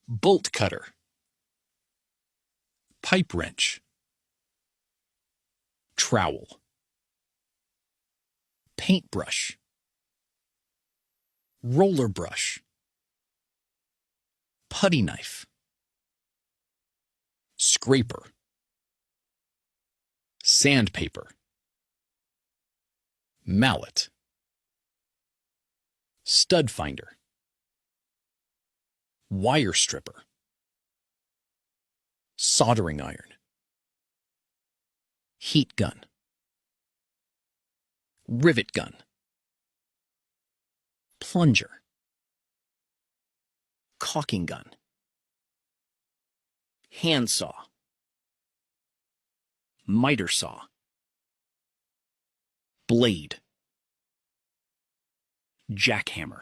bolt cutter, pipe wrench, trowel, paintbrush, roller brush, putty knife, scraper, sandpaper, mallet, stud finder, wire stripper, soldering iron, heat gun, rivet gun, plunger, caulking gun, handsaw, miter saw, blade, jackhammer.